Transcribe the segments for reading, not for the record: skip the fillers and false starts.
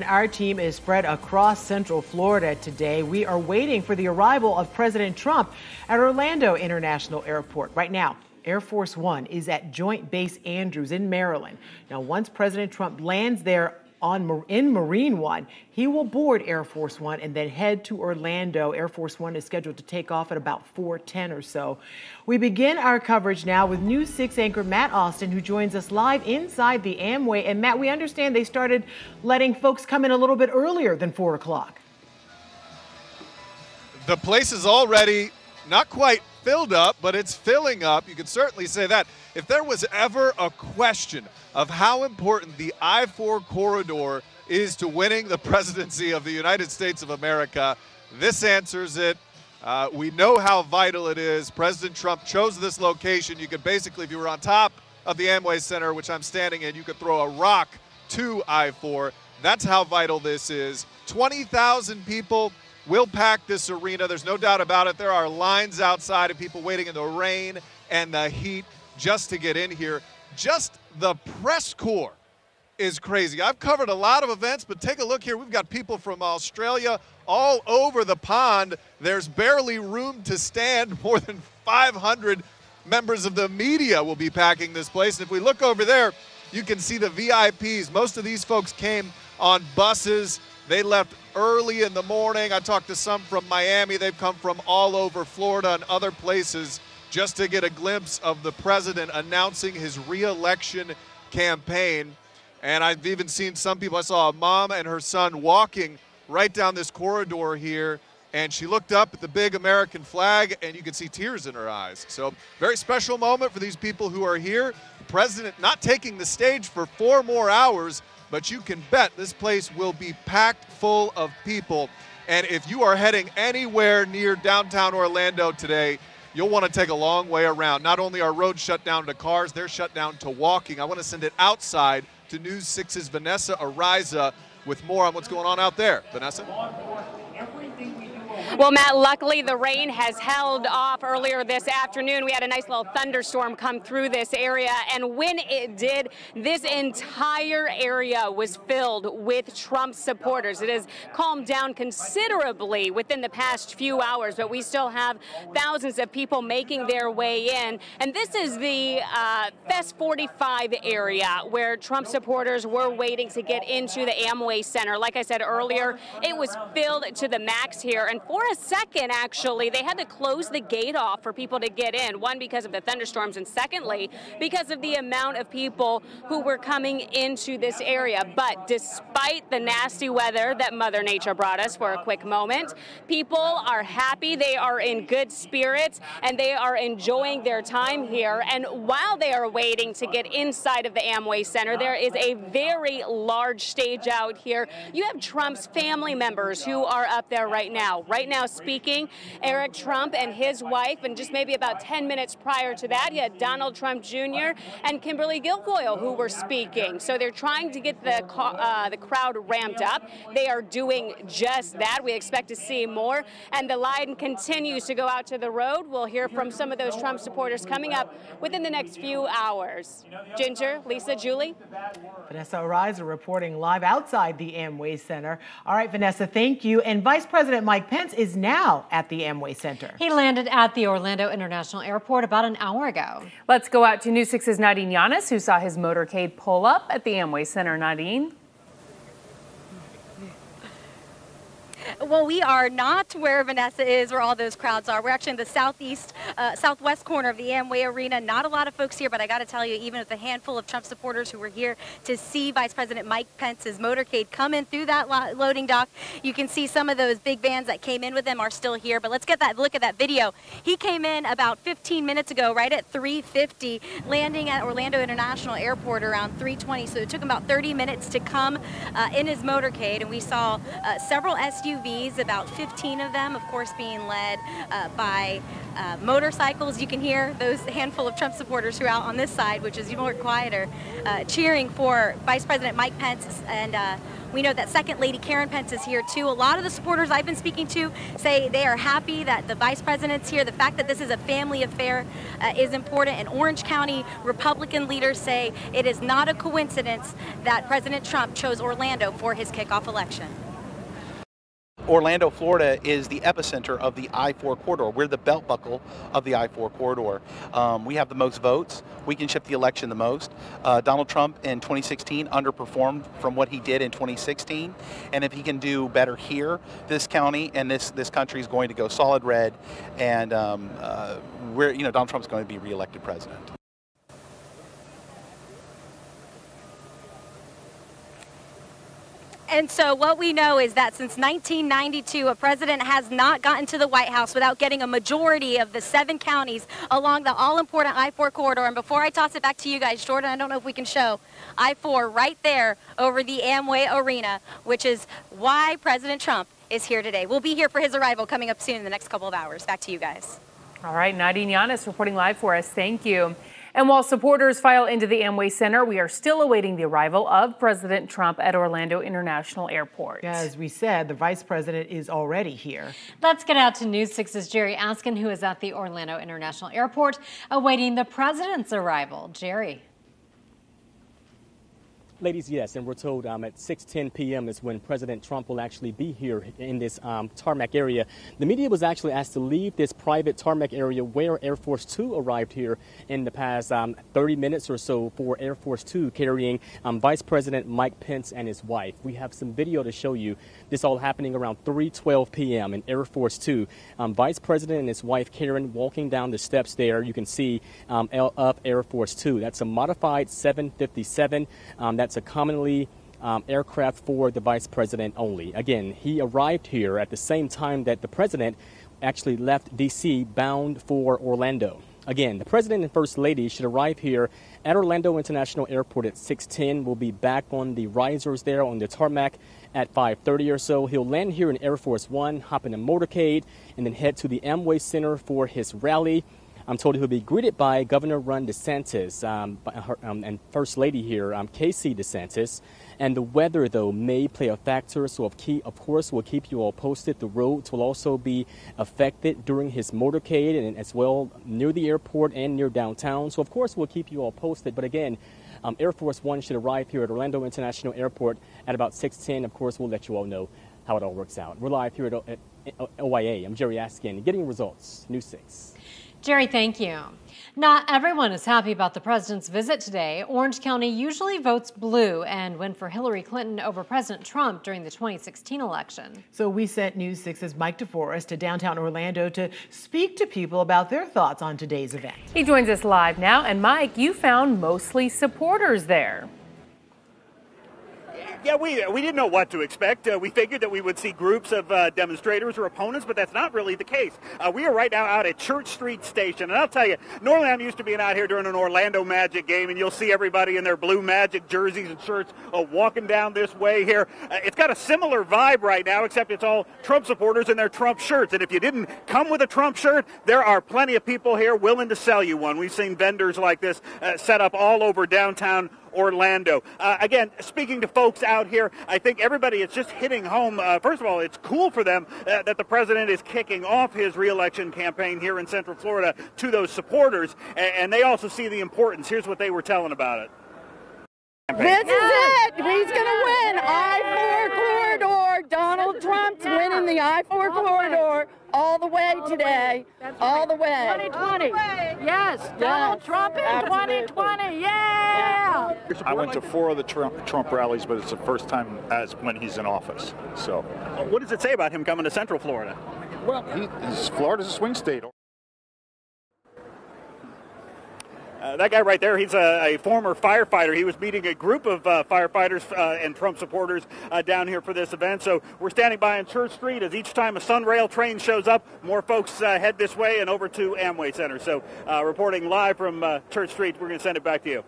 Our team is spread across Central Florida today. We are waiting for the arrival of President Trump at Orlando International Airport. Right now, Air Force One is at Joint Base Andrews in Maryland. Now, once President Trump lands there in Marine One, he will board Air Force One and then head to Orlando. Air Force One is scheduled to take off at about 4:10 or so. We begin our coverage now with News 6 anchor Matt Austin, who joins us live inside the Amway. And Matt, we understand they started letting folks come in a little bit earlier than 4 o'clock. The place is already not quite filled up, but it's filling up. You could certainly say that. If there was ever a question of how important the I-4 corridor is to winning the presidency of the United States of America, this answers it. We know how vital it is. President Trump chose this location. You could basically, if you were on top of the Amway Center, which I'm standing in, you could throw a rock to I-4. That's how vital this is. 20,000 people will pack this arena. There's no doubt about it. There are lines outside of people waiting in the rain and the heat just to get in here. Just the press corps is crazy. I've covered a lot of events, but take a look here. We've got people from Australia all over the pond. There's barely room to stand. More than 500 members of the media will be packing this place. And if we look over there, you can see the VIPs. Most of these folks came on buses. They left early in the morning. I talked to some from Miami. They've come from all over Florida and other places just to get a glimpse of the president announcing his re-election campaign. And I've even seen some people, I saw a mom and her son walking right down this corridor here, and she looked up at the big American flag, and you could see tears in her eyes. So very special moment for these people who are here. The president not taking the stage for 4 more hours, but you can bet this place will be packed full of people. And if you are heading anywhere near downtown Orlando today, you'll want to take a long way around. Not only are roads shut down to cars, they're shut down to walking. I want to send it outside to News 6's Vanessa Ariza with more on what's going on out there. Vanessa? Well, Matt, luckily the rain has held off earlier this afternoon. We had a nice little thunderstorm come through this area, and when it did, this entire area was filled with Trump supporters. It has calmed down considerably within the past few hours, but we still have thousands of people making their way in. And this is the Fest 45 area where Trump supporters were waiting to get into the Amway Center. Like I said earlier, it was filled to the max here. And for a second, actually, they had to close the gate off for people to get in. One, because of the thunderstorms, and secondly, because of the amount of people who were coming into this area. But despite the nasty weather that Mother Nature brought us for a quick moment, people are happy, they are in good spirits, and they are enjoying their time here. And while they are waiting to get inside of the Amway Center, there is a very large stage out here. You have Trump's family members who are up there right now speaking. Eric Trump and his wife, and just maybe about 10 minutes prior to that, you had Donald Trump Jr. and Kimberly Guilfoyle who were speaking. So they're trying to get the crowd ramped up. They are doing just that. We expect to see more. And the line continues to go out to the road. We'll hear from some of those Trump supporters coming up within the next few hours. Ginger, Lisa, Julie. Vanessa Ariza reporting live outside the Amway Center. All right, Vanessa, thank you. And Vice President Mike Pence is now at the Amway Center. He landed at the Orlando International Airport about an hour ago. Let's go out to News 6's Nadine Yanis, who saw his motorcade pull up at the Amway Center. Nadine? Well, we are not where Vanessa is, where all those crowds are. We're actually in the southwest corner of the Amway Arena. Not a lot of folks here, but I got to tell you, even with a handful of Trump supporters who were here to see Vice President Mike Pence's motorcade come in through that loading dock, you can see some of those big vans that came in with him are still here. But let's get that look at that video. He came in about 15 minutes ago, right at 3:50, landing at Orlando International Airport around 3:20. So it took him about 30 minutes to come in his motorcade, and we saw several SUVs SUVs, about 15 of them, of course, being led by motorcycles. You can hear those handful of Trump supporters who are out on this side, which is more quieter, cheering for Vice President Mike Pence. And we know that Second Lady Karen Pence is here too. A lot of the supporters I've been speaking to say they are happy that the Vice President's here. The fact that this is a family affair is important. And Orange County Republican leaders say it is not a coincidence that President Trump chose Orlando for his kickoff election. Orlando, Florida is the epicenter of the I-4 corridor. We're the belt buckle of the I-4 corridor. We have the most votes. We can shift the election the most. Donald Trump in 2016 underperformed from what he did in 2016. And if he can do better here, this county and this country is going to go solid red. And Donald Trump's going to be reelected president. And so what we know is that since 1992, a president has not gotten to the White House without getting a majority of the 7 counties along the all-important I-4 corridor. And before I toss it back to you guys, Jordan, I don't know if we can show I-4 right there over the Amway Arena, which is why President Trump is here today. We'll be here for his arrival coming up soon in the next couple of hours. Back to you guys. All right, Nadine Yanis reporting live for us. Thank you. And while supporters file into the Amway Center, we are still awaiting the arrival of President Trump at Orlando International Airport. Yeah, as we said, the vice president is already here. Let's get out to News 6's Jerry Askin, who is at the Orlando International Airport awaiting the president's arrival. Jerry. Ladies, yes, and we're told at 6:10 p.m. is when President Trump will actually be here in this tarmac area. The media was actually asked to leave this private tarmac area where Air Force Two arrived here in the past 30 minutes or so for Air Force Two carrying Vice President Mike Pence and his wife. We have some video to show you. This all happening around 3:12 p.m. in Air Force Two. Vice President and his wife Karen walking down the steps there. You can see up Air Force Two. That's a modified 757. That's a commonly aircraft for the vice president only. Again, he arrived here at the same time that the president actually left D.C. bound for Orlando. Again, the president and first lady should arrive here at Orlando International Airport at 6:10. We'll be back on the risers there on the tarmac at 5:30 or so. He'll land here in Air Force One, hop in a motorcade, and then head to the Amway Center for his rally. I'm told he'll be greeted by Governor Ron DeSantis and First Lady here, Casey DeSantis. And the weather, though, may play a factor. So, of course, we'll keep you all posted. The roads will also be affected during his motorcade and as well near the airport and near downtown. So, of course, we'll keep you all posted. But again, Air Force One should arrive here at Orlando International Airport at about 6:10. Of course, we'll let you all know how it all works out. We're live here at OYA. I'm Jerry Askin, getting results, News 6. Jerry, thank you. Not everyone is happy about the president's visit today. Orange County usually votes blue and went for Hillary Clinton over President Trump during the 2016 election. So we sent News 6's Mike DeForest to downtown Orlando to speak to people about their thoughts on today's event. He joins us live now. And Mike, you found mostly supporters there. Yeah, we didn't know what to expect. We figured that we would see groups of demonstrators or opponents, but that's not really the case. We are right now out at Church Street Station, and I'll tell you, normally I'm used to being out here during an Orlando Magic game, and you'll see everybody in their blue Magic jerseys and shirts walking down this way here. It's got a similar vibe right now, except it's all Trump supporters in their Trump shirts, and if you didn't come with a Trump shirt, there are plenty of people here willing to sell you one. We've seen vendors like this set up all over downtown Orlando. Again, speaking to folks out here, I think everybody is just hitting home. First of all, it's cool for them that the president is kicking off his re-election campaign here in Central Florida to those supporters, and they also see the importance. Here's what they were telling about it. This is it. He's going to win. I-4 corridor. Donald Trump's winning the I-4 corridor all the way today. All the way. 2020. Yes. Donald Trump in 2020. Yeah. I went to 4 of the Trump rallies, but it's the first time as when he's in office. So, what does it say about him coming to Central Florida? Well, Florida's a swing state. That guy right there, he's a former firefighter. He was meeting a group of firefighters and Trump supporters down here for this event. So we're standing by on Church Street as each time a Sunrail train shows up, more folks head this way and over to Amway Center. So reporting live from Church Street, we're going to send it back to you.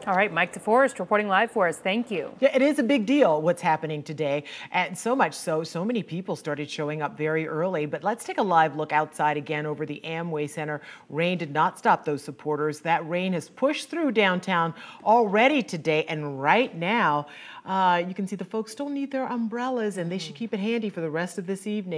All right, Mike DeForest reporting live for us. Thank you. Yeah, it is a big deal what's happening today, and so much so many people started showing up very early. But let's take a live look outside again over the Amway Center. Rain did not stop those supporters. That rain has pushed through downtown already today, and right now you can see the folks still need their umbrellas, and they should keep it handy for the rest of this evening.